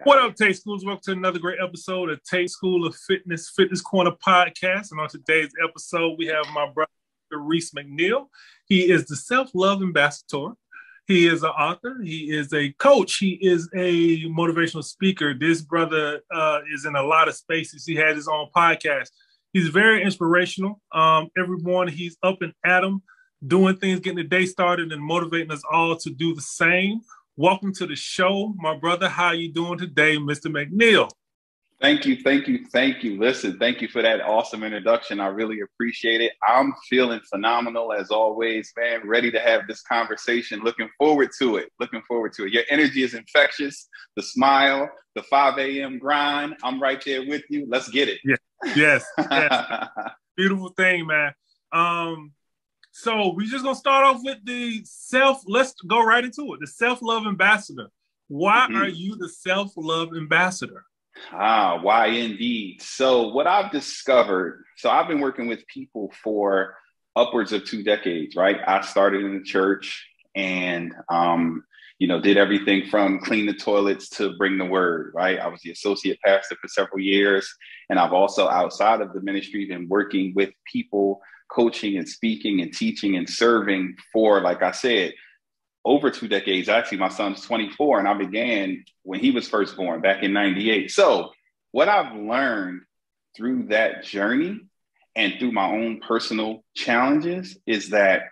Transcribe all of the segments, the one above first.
What up, Tate Schools? Welcome to another great episode of Tate School of Fitness, Fitness Corner Podcast. And on today's episode, we have my brother, Reece McNeil. He is the self-love ambassador. He is an author. He is a coach. He is a motivational speaker. This brother is in a lot of spaces. He has his own podcast. He's very inspirational. Every morning, he's up and at 'em, doing things, getting the day started, and motivating us all to do the same. Welcome to the show, my brother. How you doing today, Mr. McNeil? Thank you. Listen, thank you for that awesome introduction. I really appreciate it. I'm feeling phenomenal as always, man. Ready to have this conversation. Looking forward to it. Your energy is infectious. The smile, the 5 a.m. grind. I'm right there with you. Let's get it. Yes. Beautiful thing, man. So we're just going to start off with let's go right into it. The self-love ambassador. Why are you the self-love ambassador? Why indeed. So what I've discovered, I've been working with people for upwards of 2 decades, right? I started in the church and, did everything from clean the toilets to bring the word, right? I was the associate pastor for several years. And I've also, outside of the ministry, been working with people, coaching and speaking and teaching and serving for, like I said, over 2 decades. Actually, my son's 24 and I began when he was first born back in 98. So what I've learned through that journey and through my own personal challenges is that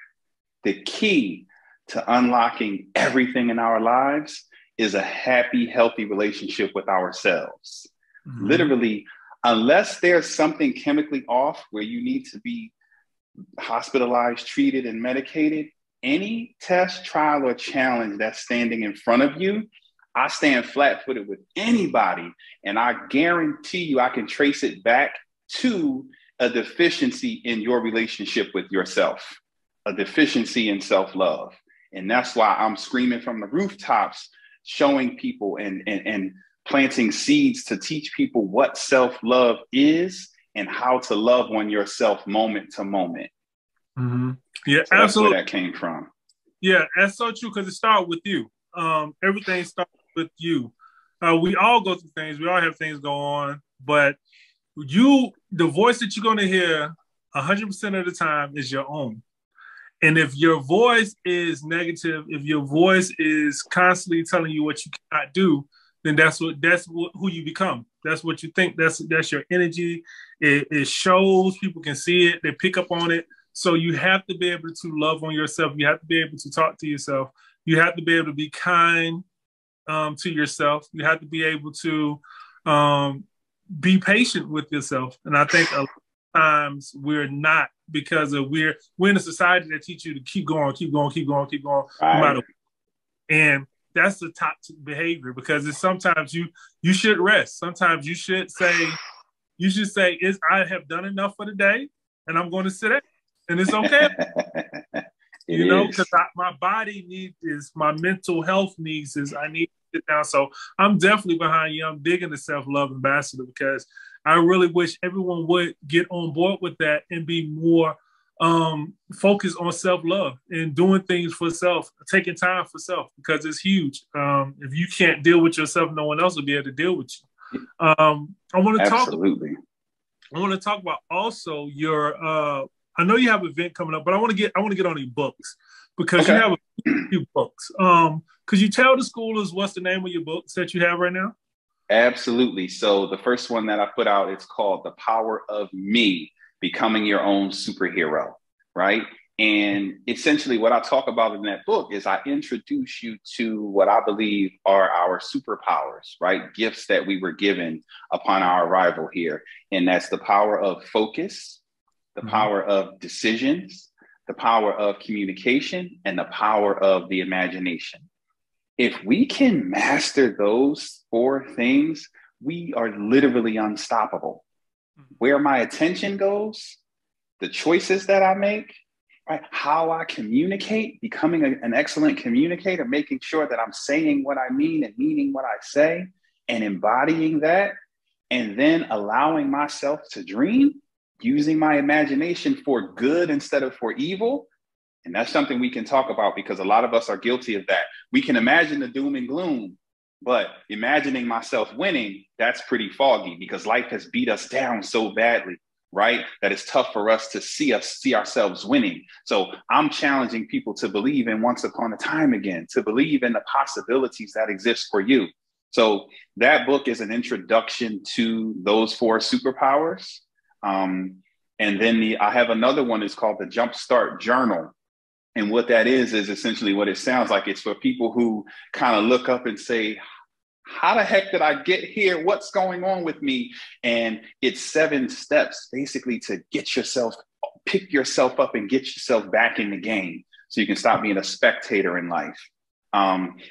the key to unlocking everything in our lives is a happy, healthy relationship with ourselves. Mm-hmm. Literally, unless there's something chemically off where you need to be hospitalized, treated, and medicated, any test, trial, or challenge that's standing in front of you, I stand flat-footed with anybody, and I guarantee you I can trace it back to a deficiency in your relationship with yourself, a deficiency in self-love. And that's why I'm screaming from the rooftops, showing people and planting seeds to teach people what self-love is and how to love on yourself moment to moment. Mm-hmm. Yeah, so absolutely. That's where that came from. Yeah, that's so true because it started with you. Everything starts with you. We all go through things. We all have things go on. But the voice that you're going to hear 100% of the time is your own. And if your voice is negative, if your voice is constantly telling you what you cannot do, then that's who you become. That's what you think. That's your energy. It shows. People can see it. They pick up on it. So you have to be able to love on yourself. You have to be able to talk to yourself. You have to be able to be kind to yourself. You have to be able to be patient with yourself. And I think a lot of times we're not, because we're in a society that teaches you to keep going, no matter what. And that's the toxic behavior, because it's sometimes you should rest. Sometimes you should say, I have done enough for the day and I'm going to sit down. And it's okay. Because my body needs my mental health needs I need to sit down. So I'm definitely behind you. I'm digging the self-love ambassador, because I really wish everyone would get on board with that and be more focused on self-love and doing things for self, taking time for self, because it's huge. If you can't deal with yourself, no one else will be able to deal with you. I want to talk about also your I know you have an event coming up, but I want to get on your books, because you have a few books. Could you tell the schoolers what's the name of your books that you have right now? Absolutely. So the first one that I put out, it's called The Power of Me, Becoming Your Own Superhero, right? And essentially what I talk about in that book is I introduce you to what I believe are our superpowers, right? Gifts that we were given upon our arrival here. And that's the power of focus, the power of decisions, the power of communication, and the power of the imagination. If we can master those 4 things, we are literally unstoppable. Where my attention goes, the choices that I make, right? How I communicate, becoming an excellent communicator, making sure that I'm saying what I mean and meaning what I say and embodying that, and then allowing myself to dream, using my imagination for good instead of for evil. And that's something we can talk about, because a lot of us are guilty of that. We can imagine the doom and gloom, But imagining myself winning, that's pretty foggy because life has beat us down so badly, right? That it's tough for us to see ourselves winning. So I'm challenging people to believe in once upon a time again, to believe in the possibilities that exist for you. So that book is an introduction to those 4 superpowers. And then I have another one. It's called the Jumpstart Journal. And what that is essentially what it sounds like. It's for people who kind of look up and say, how the heck did I get here? What's going on with me? And it's 7 steps basically to pick yourself up and get yourself back in the game so you can stop being a spectator in life.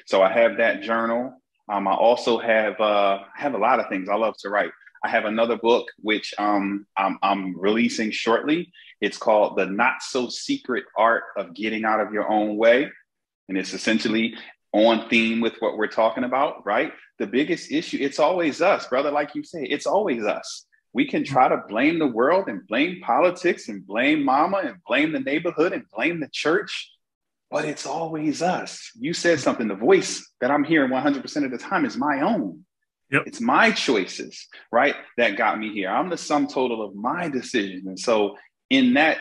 So I have that journal. I also have a lot of things I love to write. I have another book, which I'm releasing shortly. It's called The Not So Secret Art of Getting Out of Your Own Way. And it's essentially on theme with what we're talking about, right? The biggest issue, it's always us, brother. Like you say, it's always us. We can try to blame the world and blame politics and blame mama and blame the neighborhood and blame the church, but it's always us. You said something, the voice that I'm hearing 100% of the time is my own. Yep. It's my choices, right? That got me here. I'm the sum total of my decisions. And so in that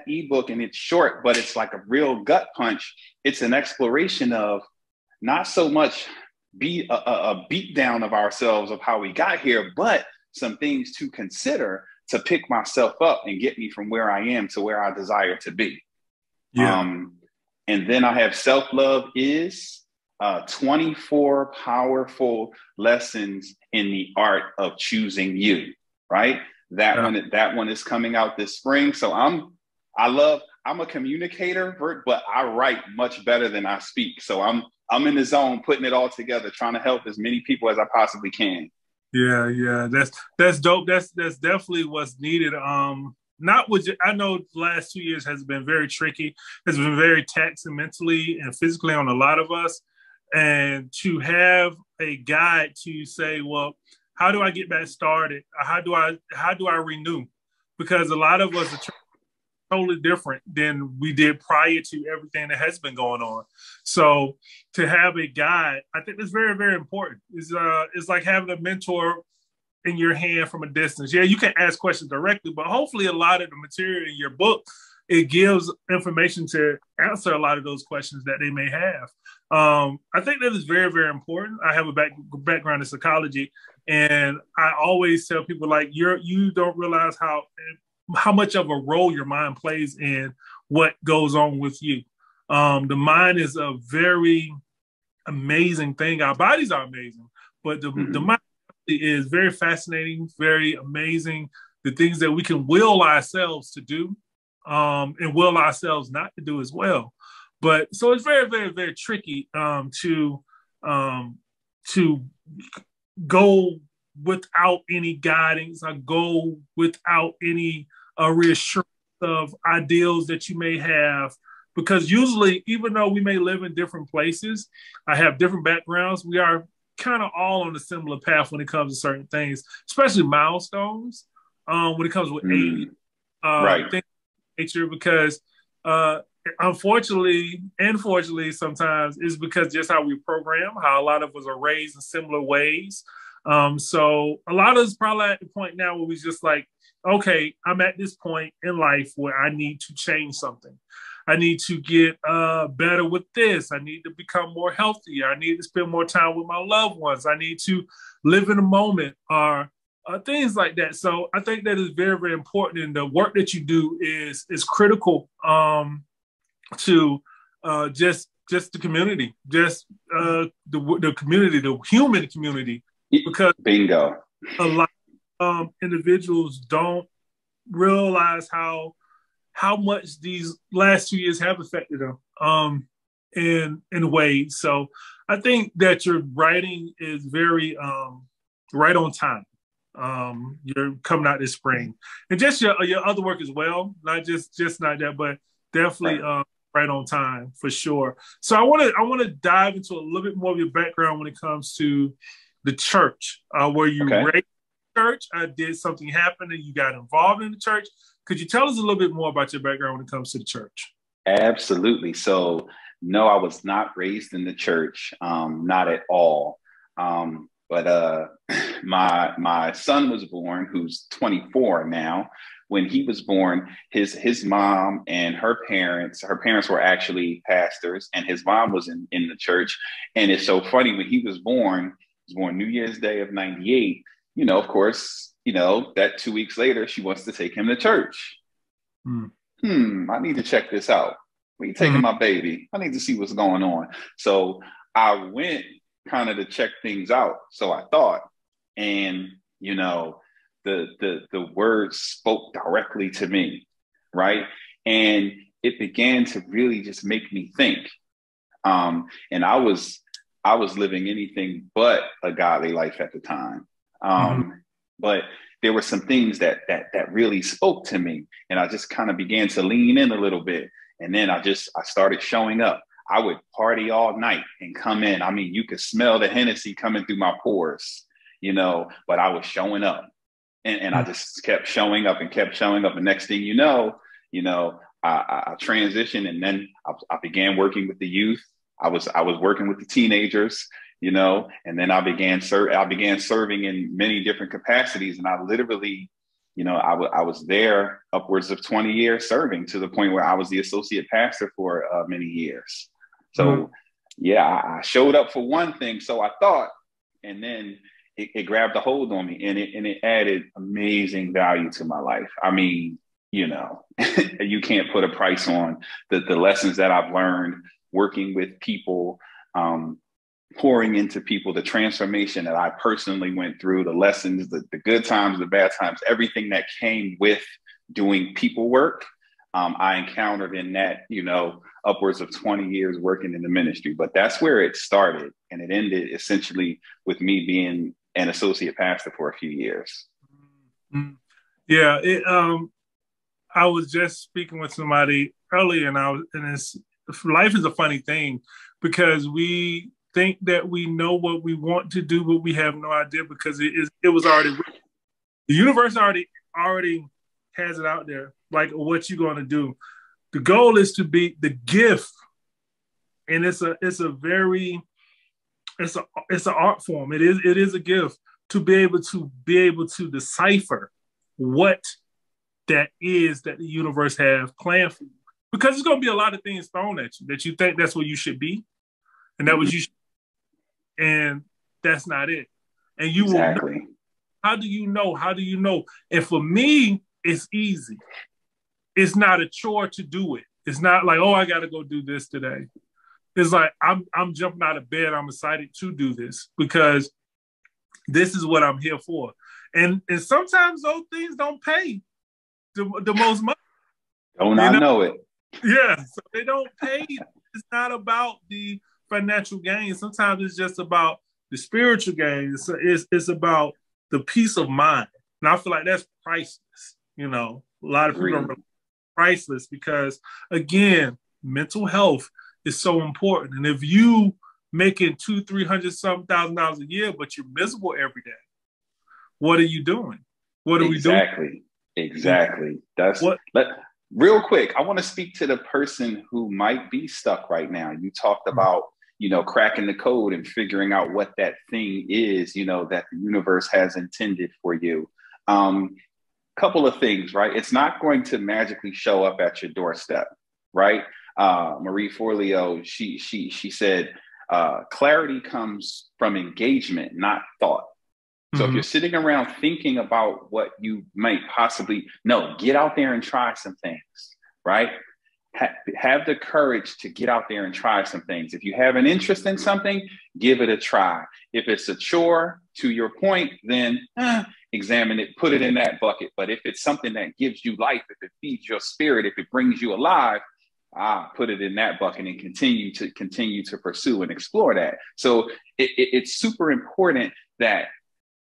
ebook, and it's short, but it's like a real gut punch. It's an exploration of not so much a beat down of ourselves of how we got here, but some things to consider to pick myself up and get me from where I am to where I desire to be. Yeah. And then I have Self-Love is 24 powerful lessons in the art of choosing you, right? That one is coming out this spring. So I'm a communicator, but I write much better than I speak. So I'm in the zone, putting it all together, trying to help as many people as I possibly can. Yeah. That's dope. That's definitely what's needed. I know the last 2 years has been very tricky. It's been very taxing mentally and physically on a lot of us. And to have a guide to say, well, how do I get back started? How do I renew? Because a lot of us are totally different than we did prior to everything that has been going on. So to have a guide, I think that's very, very important. It's like having a mentor in your hand from a distance. Yeah, you can ask questions directly, but hopefully a lot of the material in your book, it gives information to answer a lot of those questions that they may have. I think that is very, very important. I have a background in psychology, and I always tell people, like, you don't realize how much of a role your mind plays in what goes on with you. The mind is a very amazing thing. Our bodies are amazing, but the mind is very fascinating, very amazing. The things that we can will ourselves to do, and will ourselves not to do as well. But so it's very, very, very tricky to go without any guidance, or go without any reassurance of ideals that you may have. Because usually, even though we may live in different places, I have different backgrounds, we are kind of all on a similar path when it comes to certain things, especially milestones, when it comes with age, things of nature, because unfortunately, and fortunately, sometimes it's because just how we program, how a lot of us are raised in similar ways. So a lot of us probably at the point now where we just like, okay, I'm at this point in life where I need to change something. I need to get better with this. I need to become more healthy. I need to spend more time with my loved ones. I need to live in the moment, or things like that. So I think that is very, very important. And the work that you do is critical to just the community, just the community, the human community, because bingo, a lot of individuals don't realize how much these last 2 years have affected them in ways. So I think that your writing is very right on time. You're coming out this spring, and just your other work as well, not just not that, but definitely right on time for sure. So I want to dive into a little bit more of your background when it comes to the church, where you raised in the church. Did something happen and you got involved in the church? Could you tell us a little bit more about your background when it comes to the church? Absolutely. So no, I was not raised in the church, not at all. But my son was born, who's 24 now. When he was born, his mom and her parents were actually pastors, and his mom was in the church. And it's so funny, when he was born New Year's Day of '98. Of course, that 2 weeks later, she wants to take him to church. I need to check this out. Where you taking my baby? I need to see what's going on. So I went kind of to check things out. So I thought, and the words spoke directly to me, right? And it began to really just make me think. And I was living anything but a godly life at the time. But there were some things that really spoke to me, and I just kind of began to lean in a little bit. And then I started showing up. I would party all night and come in. I mean, you could smell the Hennessy coming through my pores, but I was showing up, and I just kept showing up and kept showing up. And next thing you know, I transitioned, and then I began working with the youth. I was working with the teenagers, and then I began serving in many different capacities. And I literally, I was there upwards of 20 years serving, to the point where I was the associate pastor for many years. So yeah, I showed up for one thing, so I thought, and then it grabbed a hold on me, and it added amazing value to my life. I mean, you can't put a price on the lessons that I've learned working with people, pouring into people, the transformation that I personally went through, the lessons, the good times, the bad times, everything that came with doing people work. I encountered in that, upwards of 20 years working in the ministry. But that's where it started, and it ended essentially with me being an associate pastor for a few years. Yeah, I was just speaking with somebody earlier, and life is a funny thing, because we think that we know what we want to do, but we have no idea, because it was already written. The universe already has it out there, like what you're going to do. The goal is to be the gift, and it's an art form. It is a gift to be able to decipher what that is that the universe have planned for you, because there's going to be a lot of things thrown at you that you think that's where you should be, and that was you, and that's not it. And you exactly. will know. How do you know? How do you know? And for me, it's easy. It's not a chore to do it. It's not like, oh, I got to go do this today. It's like I'm jumping out of bed. I'm excited to do this, because this is what I'm here for. And sometimes those things don't pay the most money. Don't I know it? Yeah, so they don't pay. It's not about the financial gain. Sometimes it's just about the spiritual gain. It's about the peace of mind. And I feel like that's priceless. A lot of people don't realize priceless, because again, mental health is so important. And if you making $200,000-$300,000 a year, but you're miserable every day, what are you doing? What are we doing? Exactly. Real quick, I want to speak to the person who might be stuck right now. You talked about, cracking the code and figuring out what that thing is, that the universe has intended for you. Couple of things, right? It's not going to magically show up at your doorstep, right? Marie Forleo, she said, clarity comes from engagement, not thought. So if you're sitting around thinking about what you might possibly know, get out there and try some things, right? Have the courage to get out there and try some things. If you have an interest in something, give it a try. If it's a chore, to your point, then examine it, put it in that bucket. But if it's something that gives you life, if it feeds your spirit, if it brings you alive, put it in that bucket and continue to pursue and explore that. So it's super important that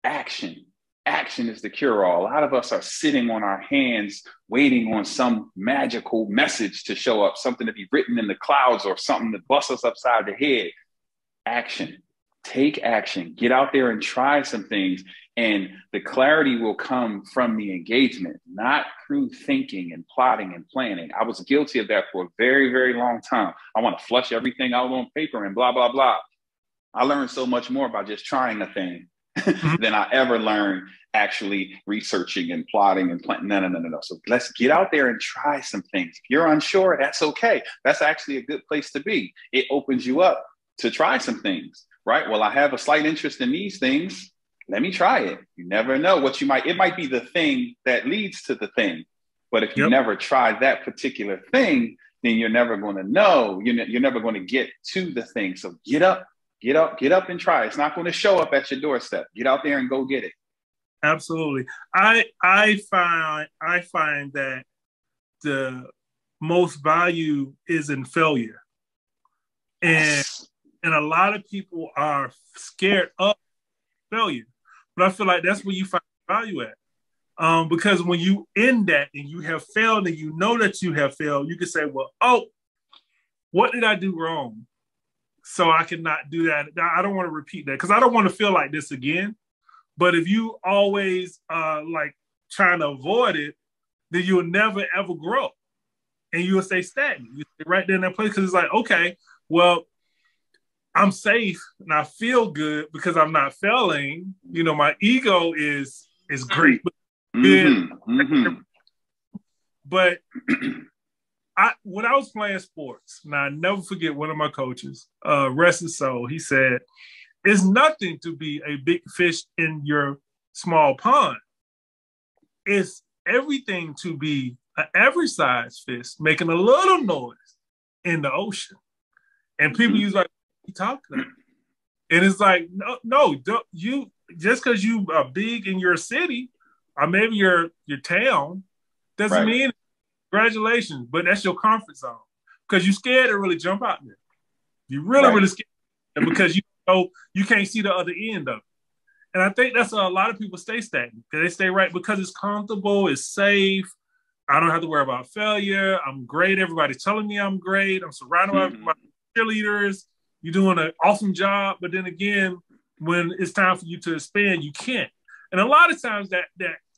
action is the cure-all. A lot of us are sitting on our hands, waiting on some magical message to show up, something to be written in the clouds or something to bust us upside the head. Action. Take action. Get out there and try some things. And the clarity will come from the engagement, not through thinking and plotting and planning. I was guilty of that for a very, very long time. I want to flush everything out on paper and blah, blah, blah. I learned so much more by just trying a thing Mhm. than I ever learned actually researching and plotting and planning. No. So let's get out there and try some things. If you're unsure, that's okay. That's actually a good place to be. It opens you up to try some things, right? Well, I have a slight interest in these things. Let me try it. You never know what it might be the thing that leads to the thing. But if you Yep. never try that particular thing, then you're never going to know. You're never going to get to the thing. So get up and try. It's not going to show up at your doorstep. Get out there and go get it. Absolutely. I find that the most value is in failure. And Yes. a lot of people are scared of failure. But I feel like that's where you find value at. Because when you end that and you have failed and you know that you have failed, you can say, well, oh, what did I do wrong? So I cannot do that. I don't want to repeat that because I don't want to feel like this again. But if you always like trying to avoid it, then you'll never ever grow, and you will stay stagnant. You stay right there in that place because it's like, okay, well, I'm safe and I feel good because I'm not failing. You know, my ego is great, good. But when I was playing sports, and I never forget one of my coaches, rest his soul, he said, it's nothing to be a big fish in your small pond. It's everything to be an average size fish making a little noise in the ocean. And people use like, what you talking about? And it's like, no, don't, you just because you are big in your city or maybe your town doesn't mean congratulations, but that's your comfort zone because you're scared to really jump out there. You're really scared because you know you can't see the other end of it. And I think that's a lot of people stay stagnant. They stay right because it's comfortable, it's safe. I don't have to worry about failure. I'm great. Everybody's telling me I'm great. I'm surrounded by my cheerleaders. You're doing an awesome job. But then again, when it's time for you to expand, you can't. And a lot of times that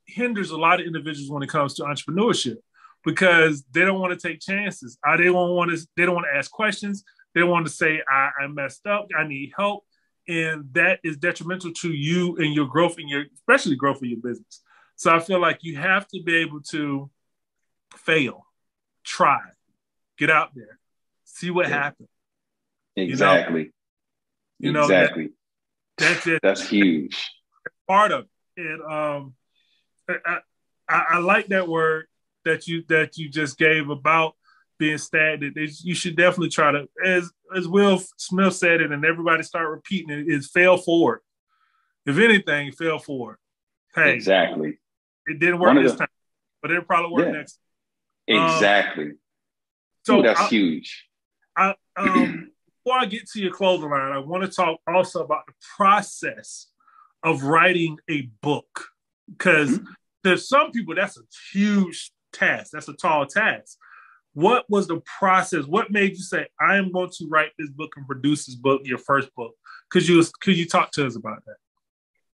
hinders a lot of individuals when it comes to entrepreneurship because they don't want to take chances. They don't want to ask questions. They want to say, I messed up. I need help. And that is detrimental to you and your growth especially growth of your business. So I feel like you have to be able to fail, try, get out there, see what happens. Exactly. Exactly. That's it. That's huge. Part of it. And I like that word that you just gave about being stagnant. You should definitely try to, as Will Smith said it, and everybody start repeating it, is fail forward. If anything, fail forward. Hey, exactly. It didn't work this time, but it'll probably work next time. Exactly. So that's huge. Before I get to your clothing line, I want to talk also about the process of writing a book because there's some people that's a huge task. That's a tall task. What was the process? What made you say, I am going to write this book and produce this book, your first book? Could you talk to us about that?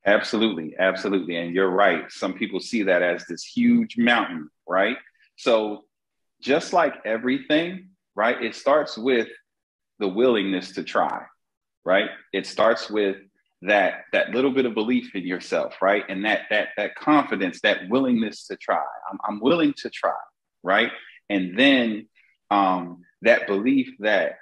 Absolutely. Absolutely. And you're right. Some people see that as this huge mountain, right? So just like everything, right, it starts with the willingness to try, right? It starts with that little bit of belief in yourself, right? And that confidence, that willingness to try. I'm willing to try, right? And then that belief that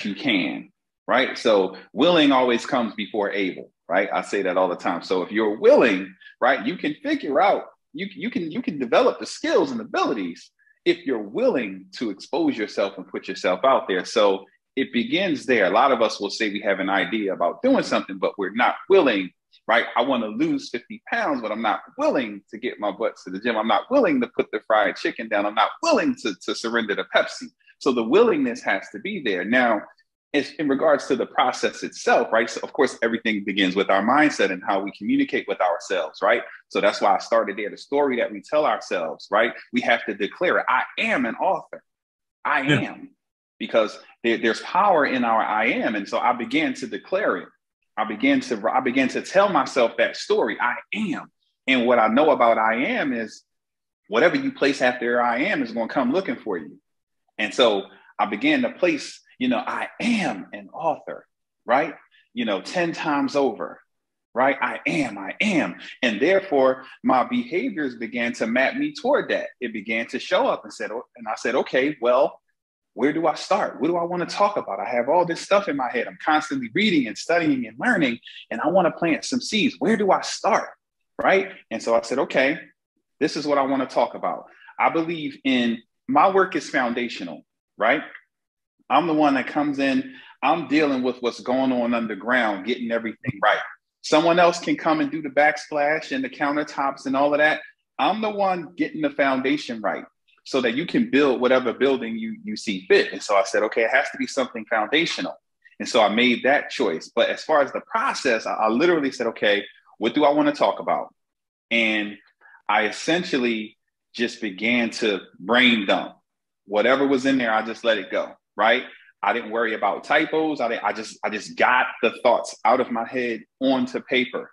you can, right? So willing always comes before able, right? I say that all the time. So if you're willing, right, you can figure out, you can develop the skills and abilities if you're willing to expose yourself and put yourself out there. So it begins there. A lot of us will say we have an idea about doing something, but we're not willing, right? I want to lose 50 pounds, but I'm not willing to get my butt to the gym. I'm not willing to put the fried chicken down. I'm not willing to surrender to Pepsi. So the willingness has to be there. Now, in regards to the process itself, right? So of course, everything begins with our mindset and how we communicate with ourselves, right? So that's why I started there. The story that we tell ourselves, right? We have to declare it. I am an author. I am. Because there's power in our I am. And so I began to declare it. I began to tell myself that story. I am. And what I know about I am is whatever you place after I am is going to come looking for you. And so I began to place, I am an author, right? 10 times over, right? I am. And therefore my behaviors began to map me toward that. It began to show up and I said, okay, well, where do I start? What do I want to talk about? I have all this stuff in my head. I'm constantly reading and studying and learning, and I want to plant some seeds. Where do I start? Right? And so I said, okay, this is what I want to talk about. I believe in my work is foundational, right? I'm the one that comes in, I'm dealing with what's going on underground, getting everything right. Someone else can come and do the backsplash and the countertops and all of that. I'm the one getting the foundation right so that you can build whatever building you see fit. And so I said, okay, it has to be something foundational. And so I made that choice. But as far as the process, I literally said, okay, what do I want to talk about? And I essentially just began to brain dump. Whatever was in there, I just let it go, right? I didn't worry about typos. I just got the thoughts out of my head onto paper,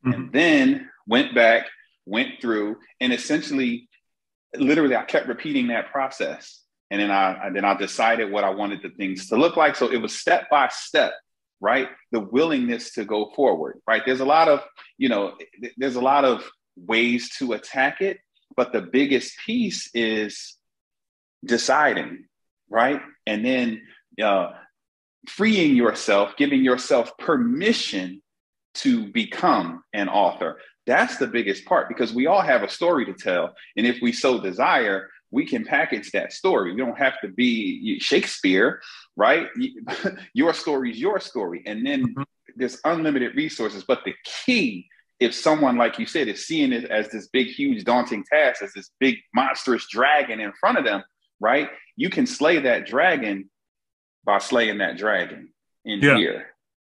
and then went back, went through, and essentially, literally, I kept repeating that process. And then I decided what I wanted the things to look like. So it was step by step, right? The willingness to go forward, right? There's a lot of ways to attack it, but the biggest piece is deciding, right? And then freeing yourself, giving yourself permission to become an author. That's the biggest part, because we all have a story to tell. And if we so desire, we can package that story. We don't have to be Shakespeare, right? Your story is your story. And then there's unlimited resources. But the key, if someone, like you said, is seeing it as this big, huge, daunting task, as this big, monstrous dragon in front of them, right? You can slay that dragon by slaying that dragon in here,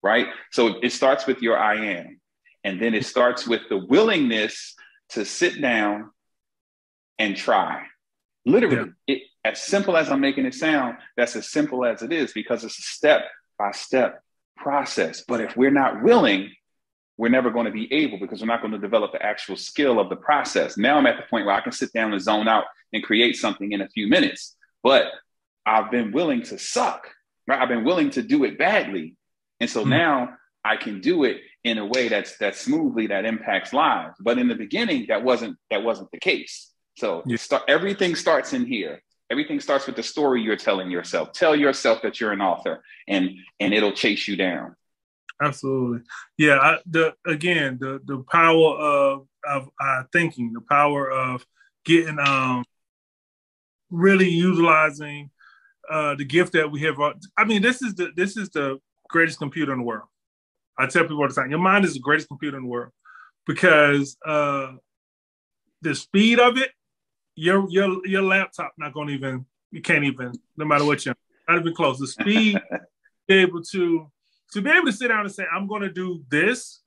right? So it starts with your I am. And then it starts with the willingness to sit down and try. Literally, as simple as I'm making it sound, that's as simple as it is, because it's a step-by-step process. But if we're not willing, we're never going to be able, because we're not going to develop the actual skill of the process. Now I'm at the point where I can sit down and zone out and create something in a few minutes. But I've been willing to suck, right? I've been willing to do it badly. And so now I can do it in a way that's smoothly, that impacts lives. But in the beginning, that wasn't the case. So everything starts in here. Everything starts with the story you're telling yourself. Tell yourself that you're an author, and it'll chase you down. Absolutely. Yeah. The power of thinking, the power of getting, really utilizing the gift that we have. I mean, this is the greatest computer in the world. I tell people all the time, your mind is the greatest computer in the world, because the speed of it, your laptop not going to even, you can't even, no matter what you're, not even close. The speed, be able to sit down and say, I'm going to do this,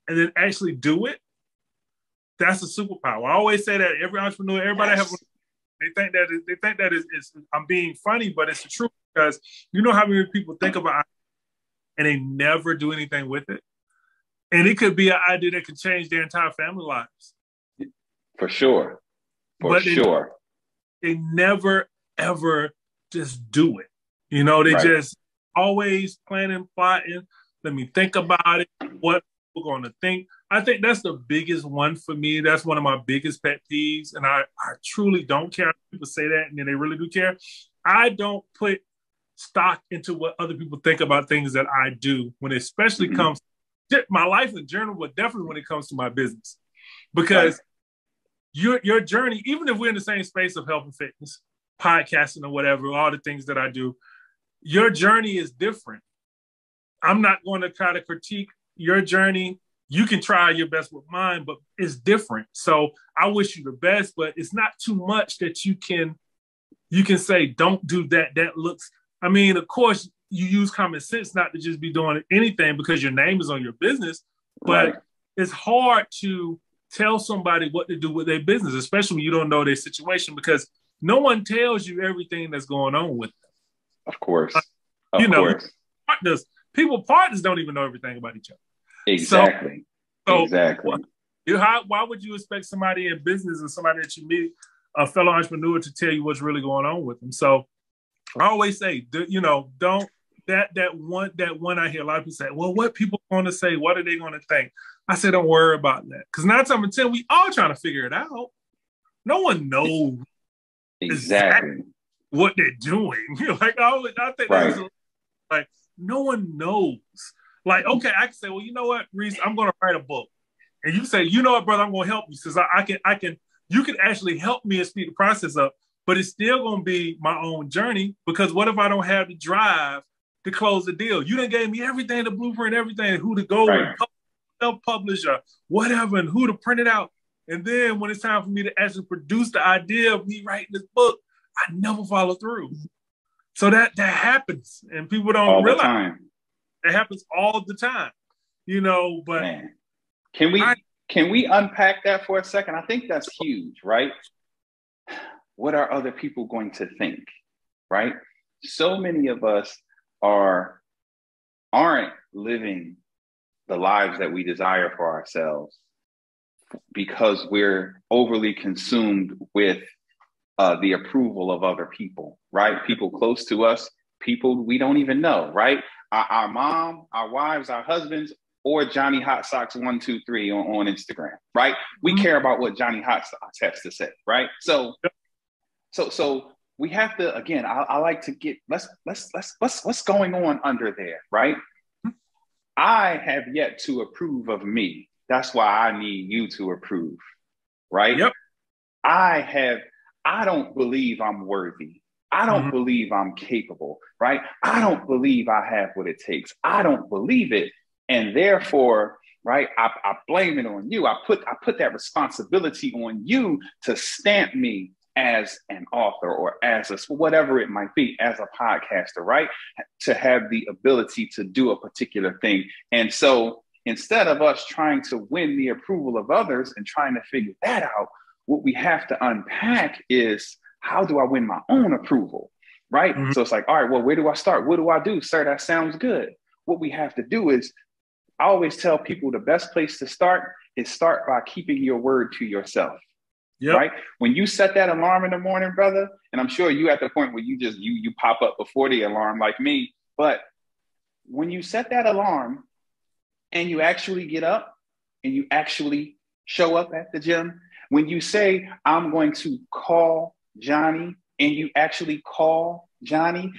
and then actually do it. That's a superpower. I always say that every entrepreneur, everybody they think that is I'm being funny, but it's the truth, because you know how many people think about it and they never do anything with it. And it could be an idea that could change their entire family lives. For sure. They never, ever just do it. You know, they just always planning, plotting. Let me think about it. What we're going to think. I think that's the biggest one for me. That's one of my biggest pet peeves. And I truly don't care if people say that and then they really do care. I don't put stock into what other people think about things that I do, when it especially comes to my life in general, but definitely when it comes to my business. Because your journey, even if we're in the same space of health and fitness, podcasting or whatever, all the things that I do, your journey is different. I'm not going to try to critique your journey. You can try your best with mine, but it's different. So I wish you the best, but it's not too much that you can say, don't do that. That looks, I mean, of course, you use common sense not to just be doing anything because your name is on your business, but it's hard to tell somebody what to do with their business, especially when you don't know their situation, because no one tells you everything that's going on with them. Of course. Partners don't even know everything about each other. Exactly. Why would you expect somebody in business or somebody that you meet, a fellow entrepreneur, to tell you what's really going on with them? So I always say, don't that one I hear a lot of people say, well, what people going to say? What are they going to think? I say, don't worry about that. Because 9 times out of 10, we all trying to figure it out. No one knows exactly what they're doing. Like, I think that's like, no one knows. Like, okay, I can say, well, you know what, Reece, I'm going to write a book. And you say, you know what, brother, I'm going to help you. Since you can actually help me and speed the process up, but it's still going to be my own journey, because what if I don't have the drive to close the deal? You done gave me everything, the blueprint, everything, who to go and self-publish or whatever, and who to print it out. And then when it's time for me to actually produce the idea of me writing this book, I never follow through. So that happens, and people don't all realize the time. It happens all the time, but man, can we unpack that for a second? I think that's huge, right? What are other people going to think, right? So many of us aren't living the lives that we desire for ourselves because we're overly consumed with the approval of other people, right? People close to us, people we don't even know, right? Our mom, our wives, our husbands, or Johnny Hot Socks 123 on Instagram, right? We care about what Johnny Hot Socks has to say, right? So we have to, again, I like to get, what's going on under there, right? I have yet to approve of me. That's why I need you to approve, right? Yep. I don't believe I'm worthy. I don't believe I'm capable, right? I don't believe I have what it takes. I don't believe it. And therefore, right, I blame it on you. I put that responsibility on you to stamp me as an author or as whatever it might be, as a podcaster, right? To have the ability to do a particular thing. And so instead of us trying to win the approval of others and trying to figure that out, what we have to unpack is, how do I win my own approval, right? So it's like, all right, well, where do I start? What do I do? Sir, that sounds good. What we have to do is, I always tell people the best place to start is start by keeping your word to yourself, right? When you set that alarm in the morning, brother, and I'm sure you at the point where you pop up before the alarm like me, but when you set that alarm and you actually get up and you actually show up at the gym, when you say, I'm going to call Johnny, and you actually call Johnny,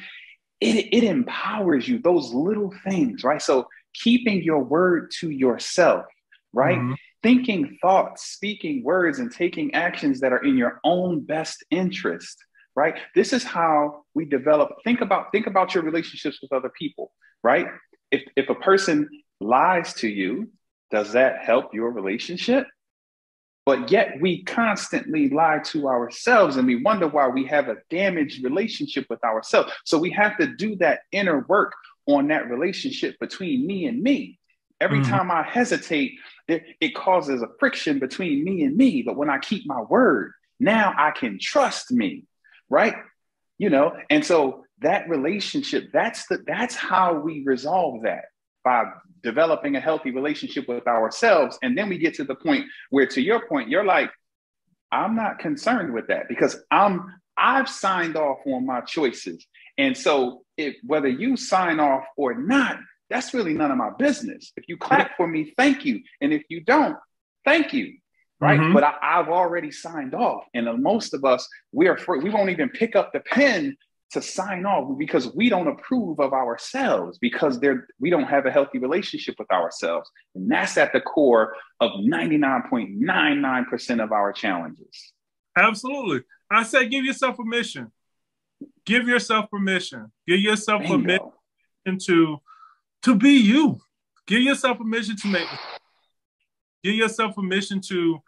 it empowers you, those little things, right? So keeping your word to yourself, right? Thinking thoughts, speaking words, and taking actions that are in your own best interest, right? This is how we develop. Think about your relationships with other people, right? If a person lies to you, does that help your relationship? But yet we constantly lie to ourselves, and we wonder why we have a damaged relationship with ourselves. So we have to do that inner work on that relationship between me and me. Every time I hesitate, it causes a friction between me and me. But when I keep my word, now I can trust me, right? And so that relationship, that's how we resolve that, by developing a healthy relationship with ourselves. And then we get to the point where, to your point, you're like, I'm not concerned with that because I've signed off on my choices. And so whether you sign off or not, that's really none of my business. If you clap for me, thank you. And if you don't, thank you. Right. But I've already signed off. And most of us, we won't even pick up the pen to sign off because we don't approve of ourselves, because we don't have a healthy relationship with ourselves. And that's at the core of 99.99% of our challenges. Absolutely. I say, give yourself permission. Give yourself permission. Give yourself permission to be you. Give yourself permission to make. Give yourself permission to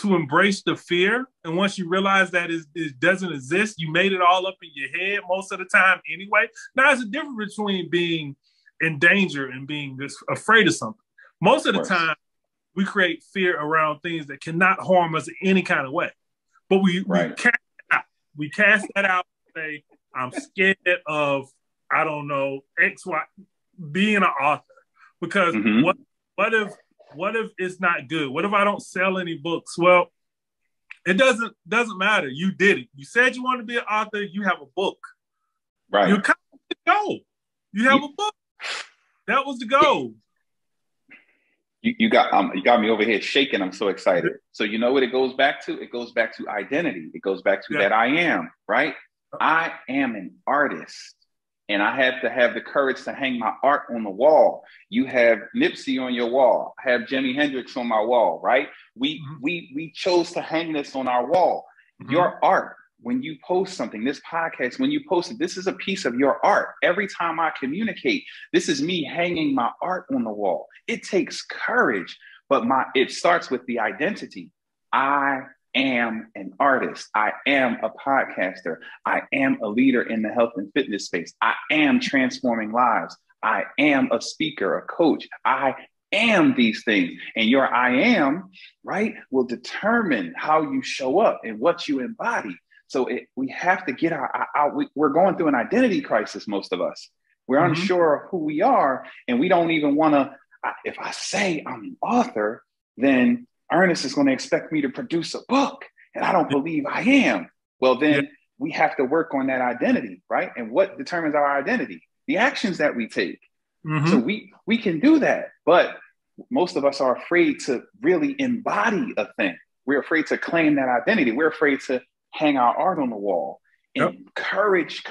embrace the fear. And once you realize that it doesn't exist, you made it all up in your head most of the time anyway. Now, there's a difference between being in danger and being just afraid of something. Most of the time, we create fear around things that cannot harm us in any kind of way. But we cast it out. We cast that out and say, I'm scared of, I don't know, X, Y, being an author. Because what if it's not good? What if I don't sell any books? Well, it doesn't matter. You did it. You said you want to be an author. You have a book. Right. You're kind of go. You have a book. That was the goal. You got me over here shaking. I'm so excited. So you know what it goes back to? It goes back to identity. It goes back to that I am, right? I am an artist. And I have to have the courage to hang my art on the wall. You have Nipsey on your wall. I have Jimi Hendrix on my wall, right? We chose to hang this on our wall. Your art, when you post something, this podcast, when you post it, this is a piece of your art. Every time I communicate, this is me hanging my art on the wall. It takes courage, but it starts with the identity. I am an artist. I am a podcaster. I am a leader in the health and fitness space. I am transforming lives. I am a speaker, a coach. I am these things. And your I am, right, will determine how you show up and what you embody. So we have to get we're going through an identity crisis, most of us. We're unsure of who we are, and we don't even want to, if I say I'm an author, then Ernest is going to expect me to produce a book, and I don't believe I am. Well, then we have to work on that identity, right? And what determines our identity? The actions that we take. So we can do that, but most of us are afraid to really embody a thing. We're afraid to claim that identity. We're afraid to hang our art on the wall. And courage.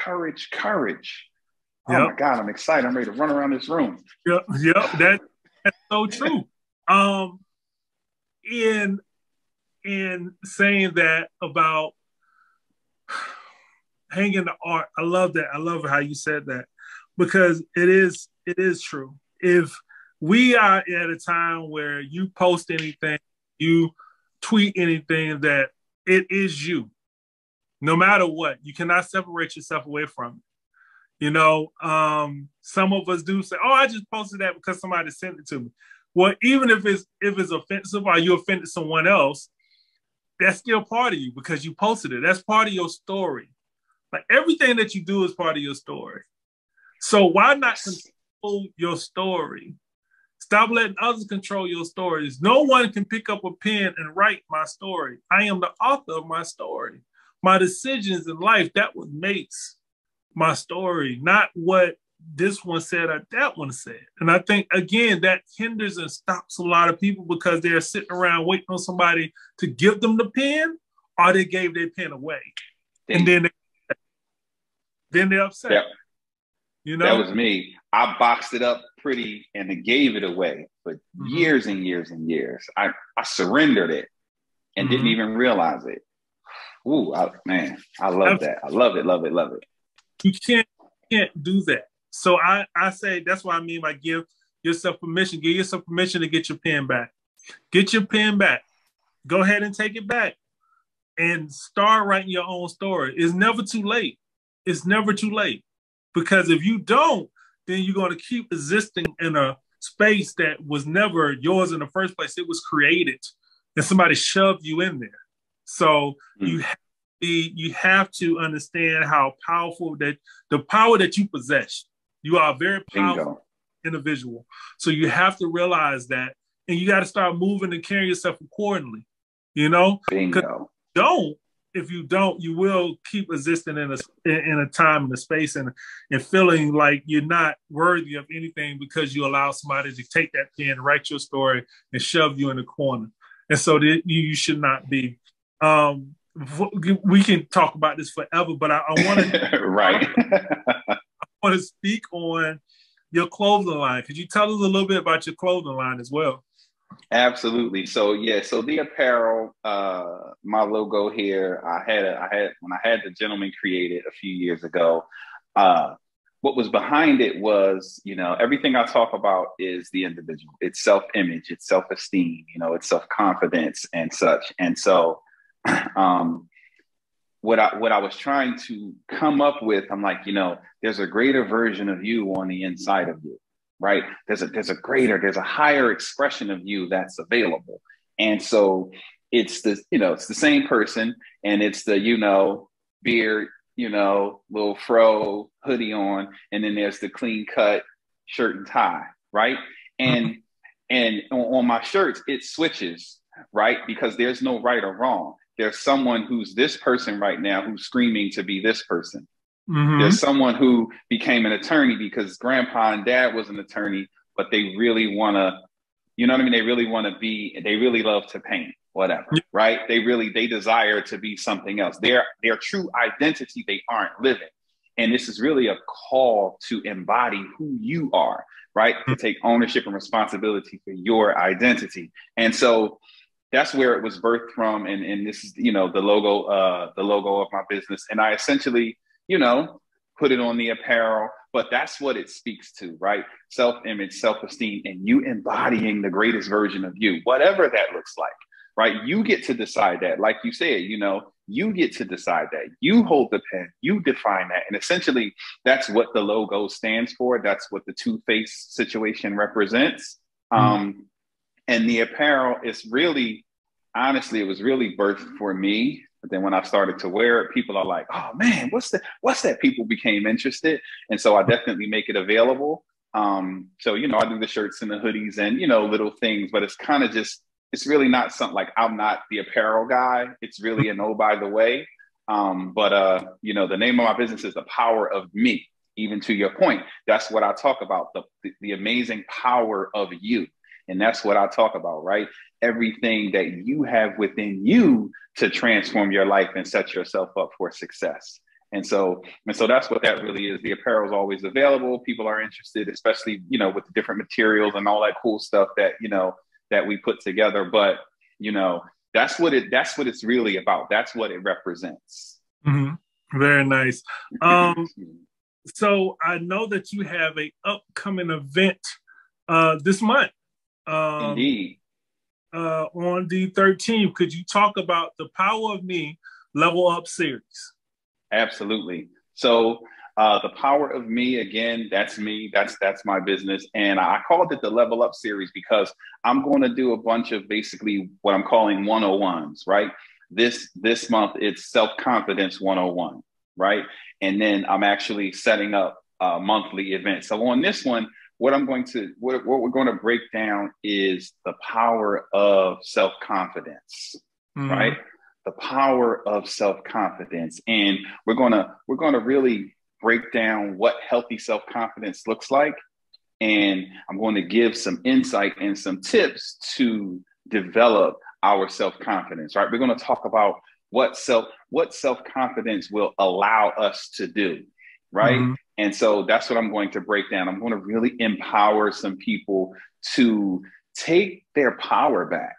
Oh my God, I'm excited. I'm ready to run around this room. That's so true. In saying that about hanging the art, I love that. I love how you said that, because it is true. If we are at a time where you post anything, you tweet anything, that it is you, no matter what. You cannot separate yourself away from it. You know, some of us do say, "Oh, I just posted that because somebody sent it to me." Well, even if it's offensive or you offended someone else, that's still part of you because you posted it. That's part of your story. Like, everything that you do is part of your story. So why not control your story? Stop letting others control your stories. No one can pick up a pen and write my story. I am the author of my story. My decisions in life, that what makes my story, not what this one said or that one said. And I think, again, that hinders and stops a lot of people because they're sitting around waiting on somebody to give them the pen, or they gave their pen away. And then they're upset. Yep. You know? That was me. I boxed it up pretty and then gave it away for years and years and years. I surrendered it and didn't even realize it. Ooh, man, I love that. I love it. You can't do that. So I say, that's what I mean by give yourself permission. Give yourself permission to get your pen back. Get your pen back. Go ahead and take it back and start writing your own story. It's never too late. It's never too late. Because if you don't, then you're going to keep existing in a space that was never yours in the first place. It was created and somebody shoved you in there. So you have to understand how powerful the power that you possess. You are a very powerful individual. So you have to realize that, and you got to start moving and carrying yourself accordingly. You know, if you don't, you will keep existing in a time and a space and feeling like you're not worthy of anything because you allow somebody to take that pen, write your story, and shove you in a corner. And so you should not be. We can talk about this forever, but I want to right. I want to speak on your clothing line. Could you tell us a little bit about your clothing line as well? Absolutely. So the apparel, my logo here, when I had the gentleman created a few years ago. What was behind it was, everything I talk about is the individual. It's self-image, it's self-esteem, it's self-confidence and such. And so, what I was trying to come up with, I'm like, there's a greater version of you on the inside of you. Right. There's a higher expression of you that's available. And so it's the same person, and it's the, beard, little fro, hoodie on, and then there's the clean cut shirt and tie. Right. And on my shirts, it switches, right? Because there's no right or wrong. There's someone who's this person right now who's screaming to be this person. Mm-hmm. There's someone who became an attorney because grandpa and dad was an attorney, but they really want to, you know what I mean? They really love to paint, whatever, right? They desire to be something else. Their true identity, they aren't living. And this is really a call to embody who you are, right? To take ownership and responsibility for your identity. And so that's where it was birthed from. And this is, the logo of my business. And I essentially, put it on the apparel, but that's what it speaks to, right? Self-image, self-esteem, and you embodying the greatest version of you, whatever that looks like, right? You get to decide that. Like you said, you get to decide that. You hold the pen, you define that. And essentially, that's what the logo stands for. That's what the two-face situation represents. And the apparel is really, honestly, it was really birthed for me. But then when I started to wear it, people are like, oh man, what's that? People became interested. And so I definitely make it available. So, I do the shirts and the hoodies and, little things, but it's kind of just, it's really not something like I'm not the apparel guy. It's really an oh, by the way. But the name of my business is The Power of Me. Even to your point, that's what I talk about, the amazing power of you. And that's what I talk about, right? Everything that you have within you to transform your life and set yourself up for success. And so that's what that really is. The apparel is always available. People are interested, especially, with the different materials and all that cool stuff that, that we put together. But, that's what it's really about. That's what it represents. Mm-hmm. Very nice. So I know that you have an upcoming event this month. Indeed. On the 13th, could you talk about the Power of Me Level Up series? Absolutely. So the Power of Me, again, that's me. That's my business. And I called it the Level Up series because I'm going to do a bunch of basically what I'm calling 101s, right? This month, it's self-confidence 101, right? And then I'm actually setting up a monthly event. So on this one, what we're going to break down is the power of self-confidence, right? The power of self-confidence. And we're going to really break down what healthy self-confidence looks like. And I'm going to give some insight and some tips to develop our self-confidence, right? We're going to talk about what self-confidence will allow us to do, right? Mm-hmm. And so that's what I'm going to break down. I'm going to really empower some people to take their power back,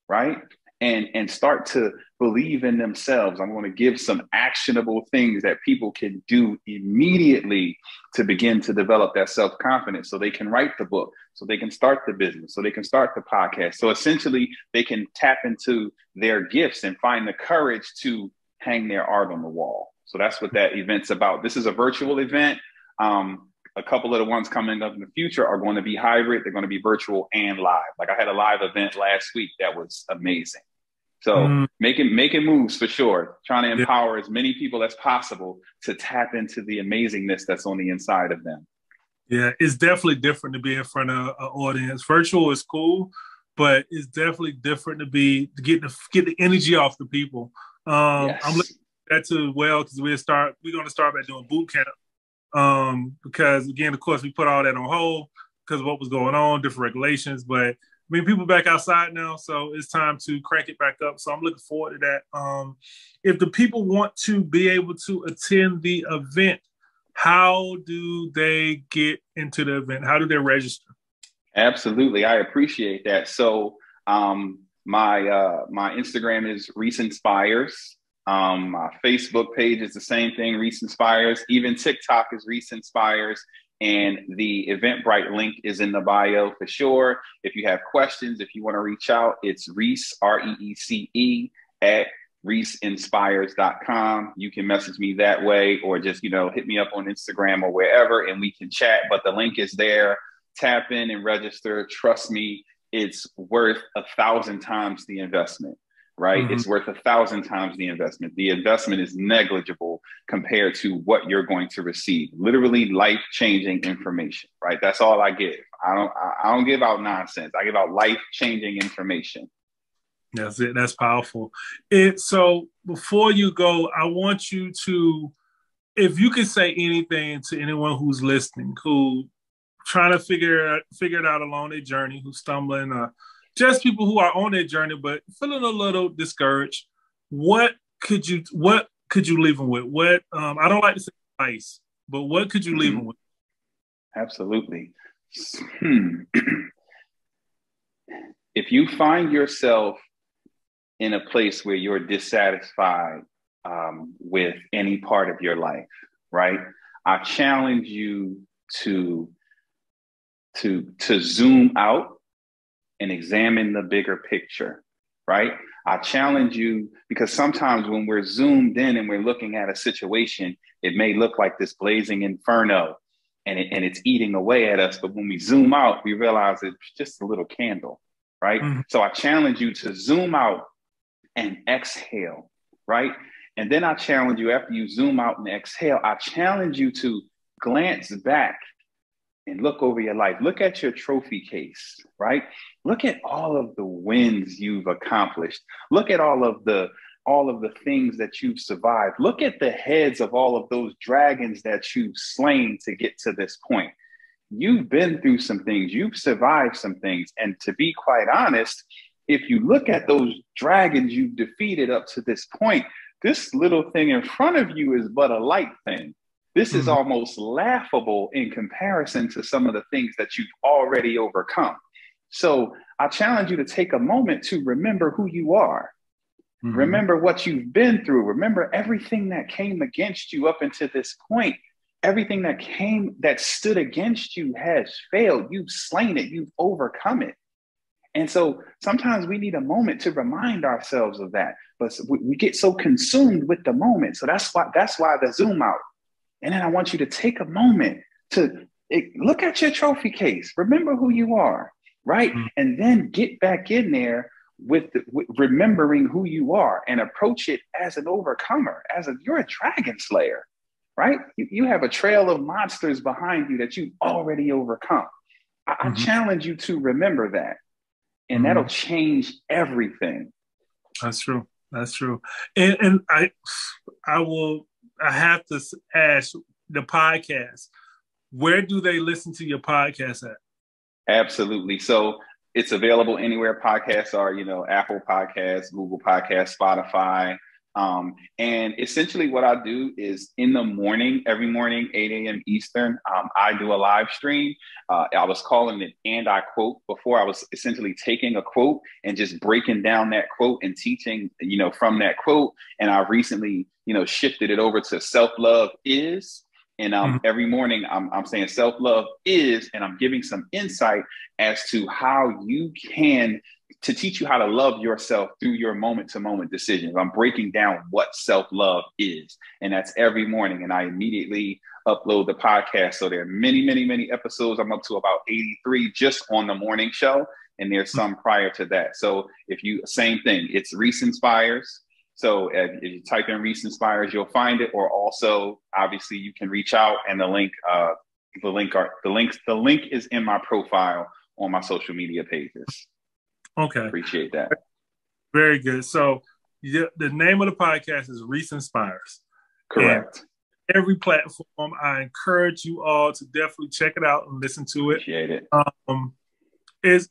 right? And start to believe in themselves. I'm going to give some actionable things that people can do immediately to begin to develop that self-confidence so they can write the book, so they can start the business, so they can start the podcast. So essentially, they can tap into their gifts and find the courage to hang their art on the wall. So that's what that event's about. This is a virtual event. A couple of the ones coming up in the future are going to be hybrid. They're going to be virtual and live. Like I had a live event last week that was amazing. So making moves for sure, trying to empower as many people as possible to tap into the amazingness that's on the inside of them. Yeah, it's definitely different to be in front of an audience. Virtual is cool, but it's definitely different to get the energy off the people. Yes. I'm looking at that too well because we're going to start by doing Bootcamp. Because again, of course, we put all that on hold because of what was going on, different regulations, but people back outside now, so it's time to crank it back up. So I'm looking forward to that. If the people want to be able to attend the event, how do they get into the event? How do they register? Absolutely. I appreciate that. So my Instagram is Reece Inspires. My Facebook page is the same thing, Reece Inspires. Even TikTok is Reece Inspires. And the Eventbrite link is in the bio for sure. If you have questions, if you want to reach out, it's Reece, REECE, at ReeceInspires.com. You can message me that way or just, hit me up on Instagram or wherever and we can chat. But the link is there. Tap in and register. Trust me, it's worth 1,000 times the investment. Right? Mm-hmm. It's worth 1,000 times the investment. The investment is negligible compared to what you're going to receive. Literally life-changing information, right? That's all I give. I don't give out nonsense. I give out life-changing information. That's it. That's powerful. So before you go, I want you to if you could say anything to anyone who's listening, who trying to figure it out along their journey, who's stumbling, just people who are on their journey but feeling a little discouraged, what could you leave them with? What I don't like to say advice, but what could you leave them with? Absolutely. If you find yourself in a place where you're dissatisfied with any part of your life, right? I challenge you to zoom out and examine the bigger picture, right? I challenge you because sometimes when we're zoomed in and we're looking at a situation, it may look like this blazing inferno and it's eating away at us. But when we zoom out, we realize it's just a little candle, right? Mm-hmm. So I challenge you to zoom out and exhale, right? And then I challenge you, after you zoom out and exhale, I challenge you to glance back and look over your life. Look at your trophy case, right? Look at all of the wins you've accomplished. Look at all of the things that you've survived. Look at the heads of all of those dragons that you've slain to get to this point. You've been through some things. You've survived some things. And to be quite honest, if you look at those dragons you've defeated up to this point, this little thing in front of you is but a light thing. This is almost laughable in comparison to some of the things that you've already overcome. So I challenge you to take a moment to remember who you are. Mm-hmm. Remember what you've been through. Remember everything that came against you up until this point. Everything that stood against you has failed. You've slain it. You've overcome it. And so sometimes we need a moment to remind ourselves of that. But we get so consumed with the moment. So that's why the zoom out. And then I want you to take a moment to look at your trophy case. Remember who you are, right? Mm-hmm. And then get back in there with remembering who you are and approach it as an overcomer, you're a dragon slayer, right? You have a trail of monsters behind you that you've already overcome. I challenge you to remember that. And that'll change everything. That's true. That's true. And I have to ask the podcast, where do they listen to your podcast at? Absolutely. So it's available anywhere podcasts are, Apple Podcasts, Google Podcasts, Spotify. And essentially what I do is in the morning, every morning, 8 a.m. Eastern, I do a live stream. I was calling it "And I Quote" before. I was essentially taking a quote and just breaking down that quote and teaching, from that quote. And I recently, shifted it over to "Self-love is." And every morning I'm saying self-love is, and I'm giving some insight as to how you can, to teach you how to love yourself through your moment-to-moment decisions. I'm breaking down what self-love is, and that's every morning. And I immediately upload the podcast. So there are many, many, many episodes. I'm up to about 83 just on the morning show, and there's some prior to that. So same thing, it's Reece Inspires. So if you type in Reece Inspires, you'll find it. Or also, obviously, you can reach out, and the link is in my profile on my social media pages. Okay, appreciate that. Very good. So the name of the podcast is Reece Inspires. Correct. And every platform, I encourage you all to definitely check it out and listen to it. Appreciate it.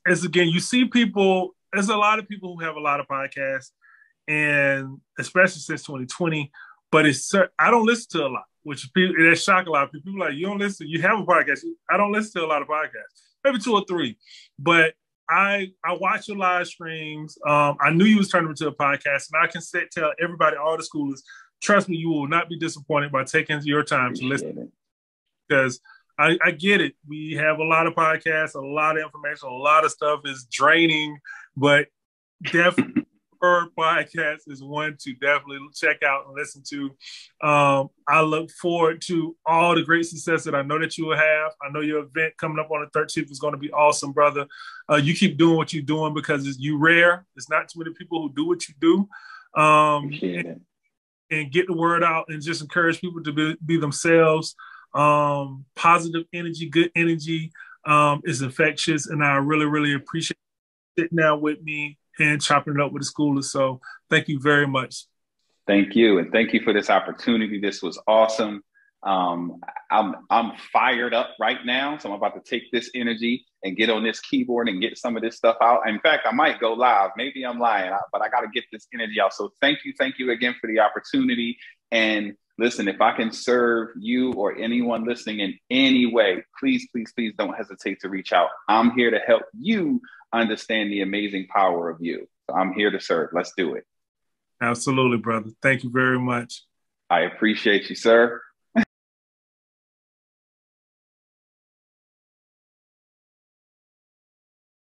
As again, you see people. There's a lot of people who have a lot of podcasts. And especially since 2020, but I don't listen to a lot, which that shock a lot of people. People are like, you don't listen, you have a podcast. I don't listen to a lot of podcasts, maybe 2 or 3, but I watch your live streams. I knew you was turning into a podcast, and I can tell everybody, all the schoolers, trust me, you will not be disappointed by taking your time to listen. Because I get it. We have a lot of podcasts, a lot of information, a lot of stuff is draining, but definitely podcast is one to definitely check out and listen to. I look forward to all the great success that I know that you will have. I know your event coming up on the 13th is going to be awesome, brother. You keep doing what you're doing because you're rare. There's not too many people who do what you do. And get the word out and just encourage people to be themselves. Positive energy, good energy is infectious. And I really, really appreciate sitting down with me and chopping it up with the schoolers. So thank you very much. Thank you. And thank you for this opportunity. This was awesome. I'm fired up right now. So I'm about to take this energy and get on this keyboard and get some of this stuff out. In fact, I might go live. Maybe I'm lying, but I got to get this energy out. So thank you again for the opportunity. And listen, if I can serve you or anyone listening in any way, please don't hesitate to reach out. I'm here to help you understand the amazing power of you. So I'm here to serve. Let's do it. Absolutely, brother. Thank you very much. I appreciate you, sir.